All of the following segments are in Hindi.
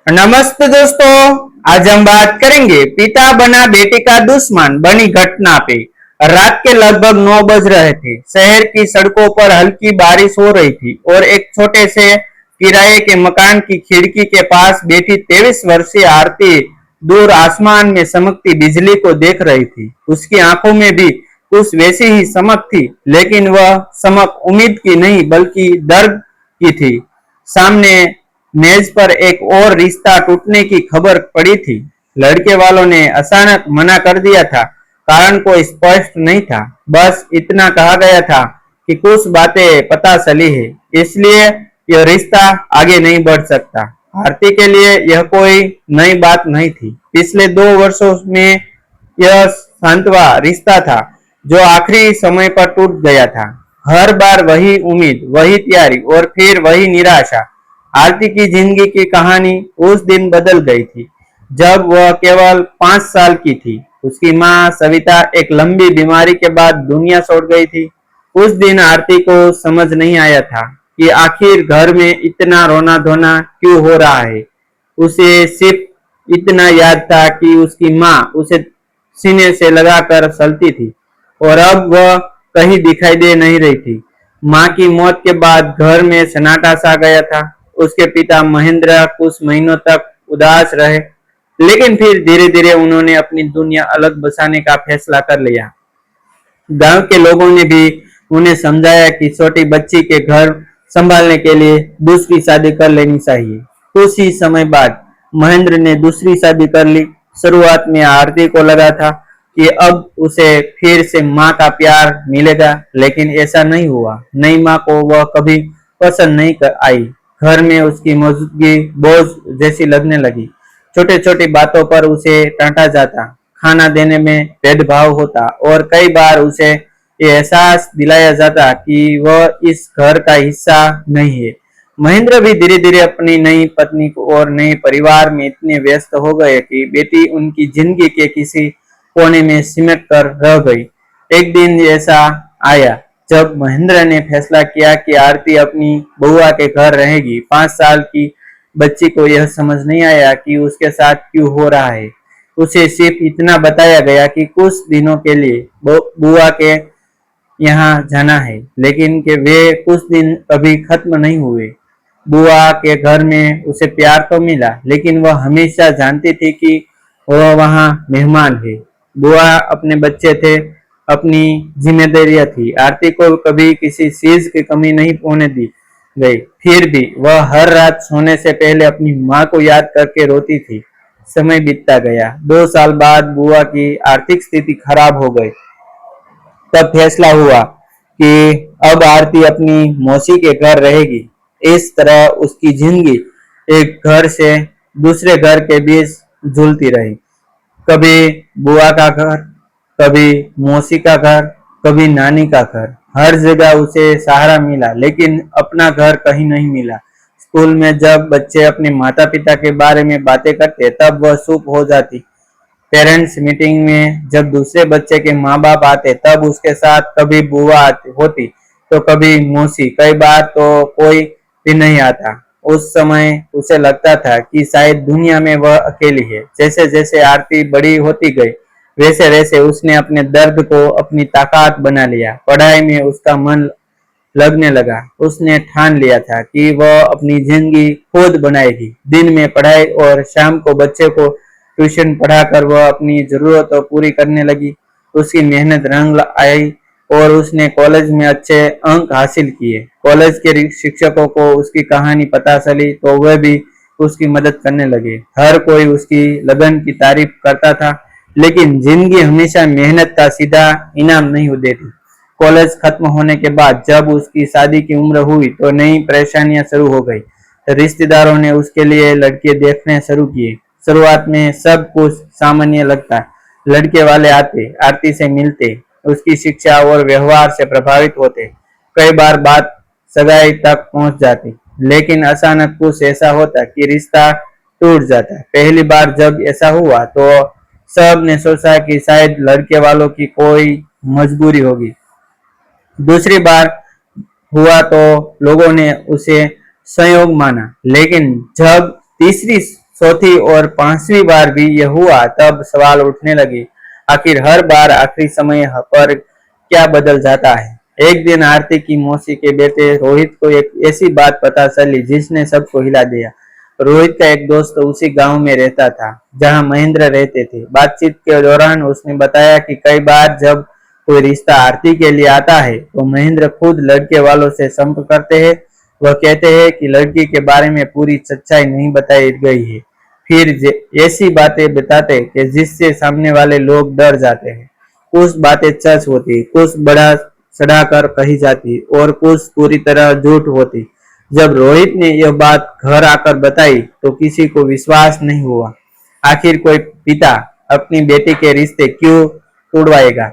नमस्ते दोस्तों। आज हम बात करेंगे पिता बना बेटे का दुश्मन बनी घटना पे। रात के लगभग 9 बज रहे थे। शहर की सड़कों पर हल्की बारिश हो रही थी और एक छोटे से किराए के मकान की खिड़की के पास बैठी 23 वर्षीय आरती दूर आसमान में चमकती बिजली को देख रही थी। उसकी आंखों में भी कुछ वैसी ही चमक थी, लेकिन वह चमक उम्मीद की नहीं बल्कि दर्द की थी। सामने मेज पर एक और रिश्ता टूटने की खबर पड़ी थी। लड़के वालों ने अचानक मना कर दिया था। कारण कोई स्पष्ट नहीं था, बस इतना कहा गया था कि कुछ बातें पता चली है, इसलिए यह रिश्ता आगे नहीं बढ़ सकता। आरती के लिए यह कोई नई बात नहीं थी। पिछले 2 वर्षों में यह सांत्वा रिश्ता था जो आखिरी समय पर टूट गया था। हर बार वही उम्मीद, वही तैयारी और फिर वही निराशा। आरती की जिंदगी की कहानी उस दिन बदल गई थी जब वह केवल 5 साल की थी। उसकी माँ सविता एक लंबी बीमारी के बाद दुनिया छोड़ गई थी। उस दिन आरती को समझ नहीं आया था कि आखिर घर में इतना रोना धोना क्यों हो रहा है। उसे सिर्फ इतना याद था कि उसकी माँ उसे सीने से लगाकर चलती थी और अब वह कहीं दिखाई दे नहीं रही थी। माँ की मौत के बाद घर में सन्नाटा सा गया था। उसके पिता महेंद्र कुछ महीनों तक उदास रहे, लेकिन फिर धीरे धीरे उन्होंने अपनी दुनिया अलग बसाने का फैसला कर लिया। गांव के लोगों ने भी उन्हें समझाया कि छोटी बच्ची के घर संभालने के लिए दूसरी शादी कर लेनी चाहिए। कुछ ही समय बाद महेंद्र ने दूसरी शादी कर ली। शुरुआत में आरती को लगा था कि अब उसे फिर से माँ का प्यार मिलेगा, लेकिन ऐसा नहीं हुआ। नई माँ को वह कभी पसंद नहीं आई। घर में उसकी मौजूदगी बोझ जैसी लगने लगी। छोटी छोटी बातों पर उसे डांटा जाता, खाना देने में भेदभाव होता और कई बार उसे ये एहसास दिलाया जाता कि वह इस घर का हिस्सा नहीं है। महेंद्र भी धीरे धीरे अपनी नई पत्नी और नए परिवार में इतने व्यस्त हो गए कि बेटी उनकी जिंदगी के किसी कोने में सिमट कर रह गई। एक दिन ऐसा आया जब महेंद्र ने फैसला किया कि आरती अपनी बुआ के घर रहेगी। 5 साल की बच्ची को यह समझ नहीं आया कि उसके साथ क्यों हो रहा है। उसे सिर्फ इतना बताया गया कि कुछ दिनों के लिए बुआ के यहाँ जाना है, लेकिन कि वे कुछ दिन कभी खत्म नहीं हुए। बुआ के घर में उसे प्यार तो मिला, लेकिन वह हमेशा जानती थी कि वह वहाँ मेहमान है। बुआ अपने बच्चे थे, अपनी जिम्मेदारियां थी। आरती को कभी किसी चीज की कमी नहीं होने दी गई। फिर भी वह हर रात सोने से पहले अपनी माँ को याद करके रोती थी। समय बीतता गया। 2 साल बाद बुआ की आर्थिक स्थिति खराब हो गई। तब फैसला हुआ कि अब आरती अपनी मौसी के घर रहेगी। इस तरह उसकी जिंदगी एक घर से दूसरे घर के बीच झूलती रही। कभी बुआ का घर, कभी मौसी का घर, कभी नानी का घर। हर जगह उसे सहारा मिला, लेकिन अपना घर कहीं नहीं मिला। स्कूल में जब बच्चे अपने माता पिता के बारे में बातें करते तब वह चुप हो जाती। पेरेंट्स मीटिंग में जब दूसरे बच्चे के माँ बाप आते तब उसके साथ कभी बुआ होती तो कभी मौसी, कई बार तो कोई भी नहीं आता। उस समय उसे लगता था कि शायद दुनिया में वह अकेली है। जैसे जैसे आरती बड़ी होती गई, वैसे वैसे उसने अपने दर्द को अपनी ताकत बना लिया। पढ़ाई में उसका मन लगने लगा। उसने ठान लिया था कि वह अपनी जिंदगी खुद बनाएगी। दिन में पढ़ाई और शाम को बच्चे को ट्यूशन पढ़ाकर वह अपनी जरूरतों पूरी करने लगी। उसकी मेहनत रंग आई और उसने कॉलेज में अच्छे अंक हासिल किए। कॉलेज के शिक्षकों को उसकी कहानी पता चली तो वह भी उसकी मदद करने लगे। हर कोई उसकी लगन की तारीफ करता था, लेकिन जिंदगी हमेशा मेहनत का सीधा इनाम नहीं देती। कॉलेज खत्म होने के बाद जब उसकी शादी की उम्र हुई तो नई परेशानियां शुरू हो गई। रिश्तेदारों ने उसके लिए लड़के देखने शुरू किए। शुरुआत में सब कुछ सामान्य लगता। लड़के वाले आते, आरती से मिलते, उसकी शिक्षा और व्यवहार से प्रभावित होते। कई बार बात सगाई तक पहुंच जाती, लेकिन अचानक कुछ ऐसा होता कि रिश्ता टूट जाता। पहली बार जब ऐसा हुआ तो सब ने सोचा कि शायद लड़के वालों की कोई मजबूरी होगी। दूसरी बार हुआ तो लोगों ने उसे संयोग माना, लेकिन जब तीसरी चौथी और पांचवी बार भी यह हुआ तब सवाल उठने लगे, आखिर हर बार आखिरी समय पर क्या बदल जाता है। एक दिन आरती की मौसी के बेटे रोहित को एक ऐसी बात पता चली जिसने सबको हिला दिया। रोहित का एक दोस्त उसी गांव में रहता था जहां महेंद्र रहते थे। बातचीत के दौरान उसने बताया कि कई बार जब कोई रिश्ता आरती के लिए आता है तो महेंद्र खुद लड़के वालों से संपर्क करते हैं। वह कहते हैं कि लड़की के बारे में पूरी सच्चाई नहीं बताई गई है, फिर ऐसी बातें बताते कि जिससे सामने वाले लोग डर जाते हैं। कुछ बातें सच होती, कुछ बड़ा चढ़ाकर कही जाती और कुछ पूरी तरह झूठ होती। जब रोहित ने यह बात घर आकर बताई तो किसी को विश्वास नहीं हुआ। आखिर कोई पिता अपनी बेटी के रिश्ते क्यों तोड़वाएगा।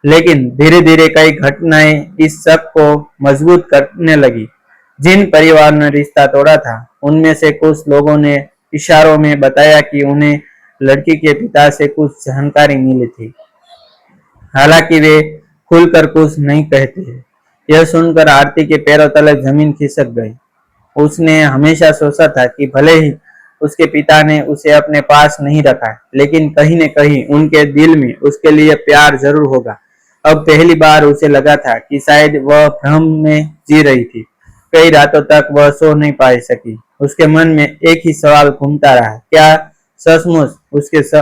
लेकिन धीरे धीरे कई घटनाएं इस शक को मजबूत करने लगी। जिन परिवार ने रिश्ता तोड़ा था उनमें से कुछ लोगों ने इशारों में बताया कि उन्हें लड़की के पिता से कुछ जानकारी मिली थी, हालांकि वे खुलकर कुछ नहीं कहते। यह सुनकर आरती के पैरों तले जमीन खिसक गई। उसने हमेशा सोचा था कि भले ही उसके पिता ने उसे अपने पास नहीं रखा, लेकिन कहीं न कहीं उनके दिल में उसके लिए प्यार जरूर होगा। अब पहली बार उसे लगा था कि शायद वह भ्रम में जी रही थी। कई रातों तक वह सो नहीं पा सकी। उसके मन में एक ही सवाल घूमता रहा, क्या सचमुच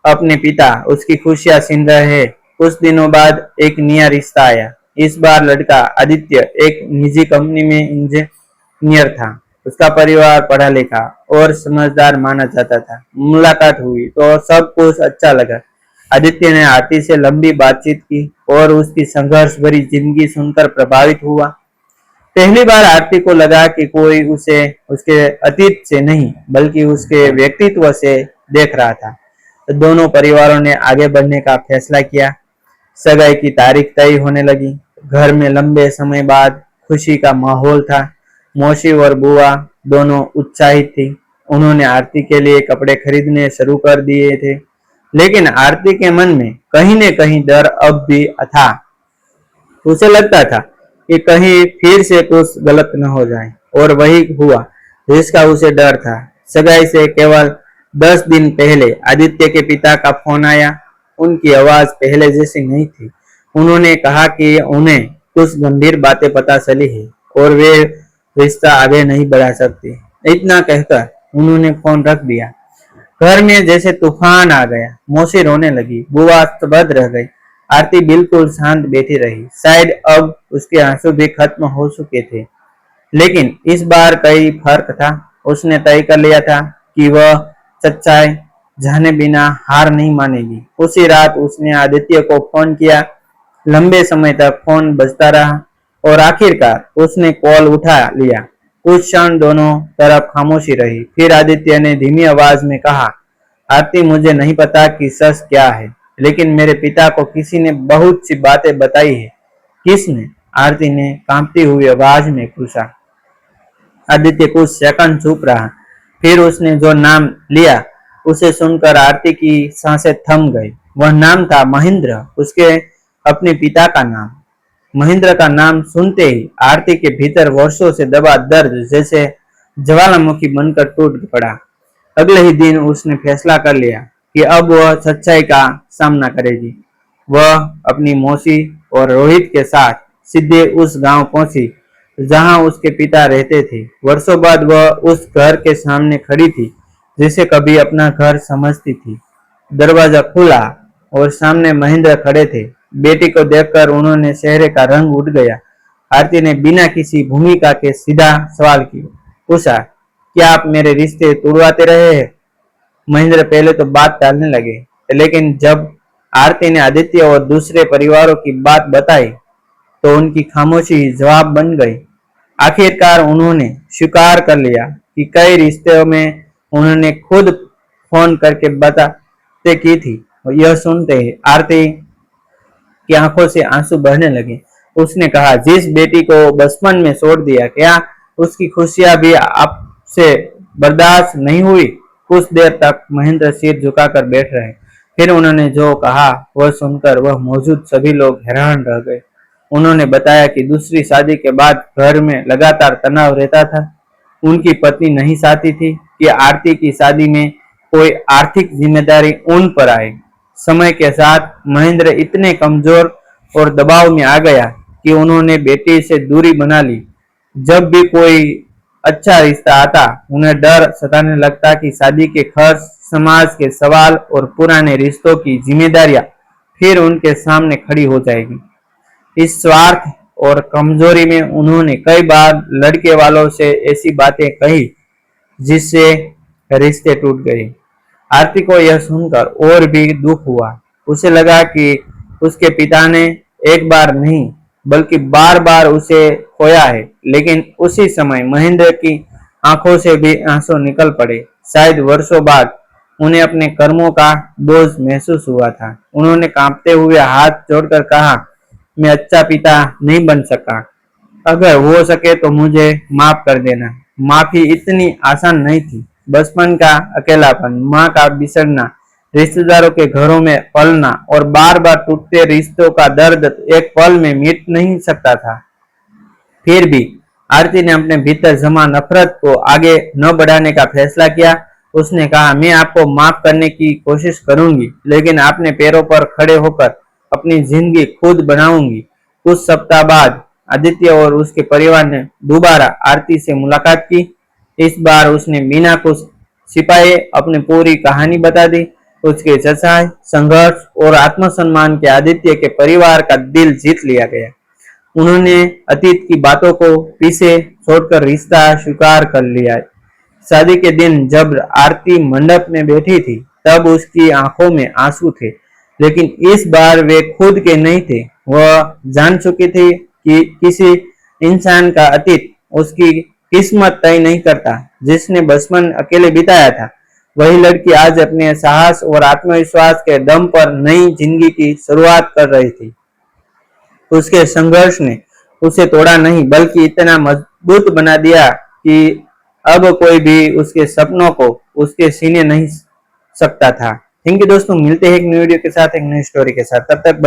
अपने पिता उसकी खुशियां छीन रहे हैं। कुछ दिनों बाद एक नया रिश्ता आया। इस बार लड़का आदित्य एक निजी कंपनी में इंजीनियर था। उसका परिवार पढ़ा लिखा और समझदार माना जाता था। मुलाकात हुई तो सब कुछ अच्छा लगा। आदित्य ने आरती से लंबी बातचीत की और उसकी संघर्ष भरी जिंदगी सुनकर प्रभावित हुआ। पहली बार आरती को लगा कि कोई उसे उसके अतीत से नहीं बल्कि उसके व्यक्तित्व से देख रहा था। तो दोनों परिवारों ने आगे बढ़ने का फैसला किया। सगाई की तारीख तय होने लगी। घर में लंबे समय बाद खुशी का माहौल था। मौसी और बुआ दोनों उत्साहित थी। उन्होंने आरती के लिए कपड़े खरीदने शुरू कर दिए थे, लेकिन आरती के मन में कहीं न कहीं डर अब भी था। उसे लगता था कि कहीं फिर से कुछ गलत न हो जाए, और वही हुआ जिसका उसे डर था। सगाई से केवल 10 दिन पहले आदित्य के पिता का फोन आया। उनकी आवाज पहले जैसी नहीं थी। उन्होंने कहा कि उन्हें कुछ गंभीर बातें पता चली है और वे रिश्ता आगे नहीं बढ़ा सकते। इतना कहकर उन्होंने फोन रख दिया। घर में जैसे तूफान आ गया। मौसी रोने लगी, बुआ स्तब्ध रह गई। आरती बिल्कुल शांत बैठी रही। शायद अब उसके आंसू भी खत्म हो चुके थे, लेकिन इस बार कई फर्क था। उसने तय कर लिया था कि वह सच्चाई जाने बिना हार नहीं मानेगी। उसी रात उसने आदित्य को फोन किया। लंबे समय तक फोन बजता रहा और आखिरकार उसने कॉल उठा लिया। कुछ क्षण दोनों तरफ खामोशी रही। फिर आदित्य ने धीमी आवाज में कहा, आरती, मुझे नहीं पता कि सच क्या है, लेकिन मेरे पिता को किसी ने बहुत सी बातें बताई है। किसने? आरती ने कांपती हुई आवाज में पूछा। आदित्य कुछ सेकंड चुप रहा। फिर उसने जो नाम लिया उसे सुनकर आरती की सांसें थम गई। वह नाम था महेंद्र, उसके अपने पिता का नाम। महेंद्र का नाम सुनते ही आरती के भीतर वर्षों से दबा दर्द जैसे ज्वालामुखी बनकर टूट पड़ा। अगले ही दिन उसने फैसला कर लिया कि अब वह सच्चाई का सामना करेगी। वह अपनी मौसी और रोहित के साथ सीधे उस गांव पहुंची जहां उसके पिता रहते थे। वर्षों बाद वह उस घर के सामने खड़ी थी जिसे कभी अपना घर समझती थी। दरवाजा खुला और सामने महेंद्र खड़े थे। बेटी को देखकर उन्होंने चेहरे का रंग उड़ गया। आरती ने बिना किसी भूमिका के सीधा सवाल किया, पूछा, क्या आप मेरे रिश्ते तोड़वाते रहे हैं? महेंद्र पहले तो बात टालने लगे, लेकिन जब आरती ने आदित्य और दूसरे परिवारों की बात बताई तो उनकी खामोशी जवाब बन गई। आखिरकार उन्होंने स्वीकार कर लिया कि कई रिश्तों में उन्होंने खुद फोन करके बातें की थी। यह सुनते ही आरती की आंखों से आंसू बहने लगे। उसने कहा, जिस बेटी को बचपन में छोड़ दिया, क्या उसकी खुशियां भी आपसे बर्दाश्त नहीं हुई? कुछ देर तक महेंद्र सिर झुकाकर बैठ रहे। फिर उन्होंने जो कहा वह सुनकर वह मौजूद सभी लोग हैरान रह गए। उन्होंने बताया कि दूसरी शादी के बाद घर में लगातार तनाव रहता था। उनकी पत्नी नहीं चाहती थी कि आरती की शादी में कोई आर्थिक जिम्मेदारी उन पर आए। समय के साथ महेंद्र इतने कमजोर और दबाव में आ गया कि उन्होंने बेटी से दूरी बना ली। जब भी कोई अच्छा रिश्ता आता, उन्हें डर सताने लगता कि शादी के खर्च, समाज के सवाल और पुराने रिश्तों की जिम्मेदारियां फिर उनके सामने खड़ी हो जाएगी। इस स्वार्थ और कमजोरी में उन्होंने कई बार लड़के वालों से ऐसी बातें कही जिससे रिश्ते टूट गए। आरती को यह सुनकर और भी दुख हुआ। उसे लगा कि उसके पिता ने एक बार नहीं बल्कि बार बार उसे खोया है। लेकिन उसी समय महेंद्र की आंखों से भी आंसू निकल पड़े। शायद वर्षों बाद उन्हें अपने कर्मों का बोझ महसूस हुआ था। उन्होंने कांपते हुए हाथ जोड़कर कहा, मैं अच्छा पिता नहीं बन सका। अगर हो सके तो मुझे माफ कर देना। माफी इतनी आसान नहीं थी। बचपन का अकेलापन, माँ का बिछड़ना, रिश्तेदारों के घरों में पलना और बार बार टूटते रिश्तों का दर्द एक पल में मिट नहीं सकता था। फिर भी आरती ने अपने भीतर जमा नफरत को आगे न बढ़ाने का फैसला किया। उसने कहा, मैं आपको माफ करने की कोशिश करूंगी, लेकिन अपने पैरों पर खड़े होकर अपनी जिंदगी खुद बनाऊंगी। कुछ सप्ताह बाद आदित्य और उसके परिवार ने दोबारा आरती से मुलाकात की। इस बार उसने बिना कुछ छिपाए अपनी पूरी कहानी बता दी। उसके सच्चाई, संघर्ष और आत्मसम्मान के आदित्य के परिवार का दिल जीत लिया गया। उन्होंने अतीत की बातों को पीछे छोड़कर रिश्ता स्वीकार कर लिया। शादी के दिन जब आरती मंडप में बैठी थी, तब उसकी आंखों में आंसू थे, लेकिन इस बार वे खुद के नहीं थे। वह जान चुकी थी कि किसी इंसान का अतीत उसकी किस्मत तय नहीं करता। जिसने बचपन अकेले बिताया था, वही लड़की आज अपने साहस और आत्मविश्वास के दम पर नई जिंदगी की शुरुआत कर रही थी। उसके संघर्ष ने उसे तोड़ा नहीं, बल्कि इतना मजबूत बना दिया कि अब कोई भी उसके सपनों को उसके सीने नहीं सकता था। थैंक यू दोस्तों, मिलते हैं एक न्यू वीडियो के साथ, एक नई स्टोरी के साथ। तब तक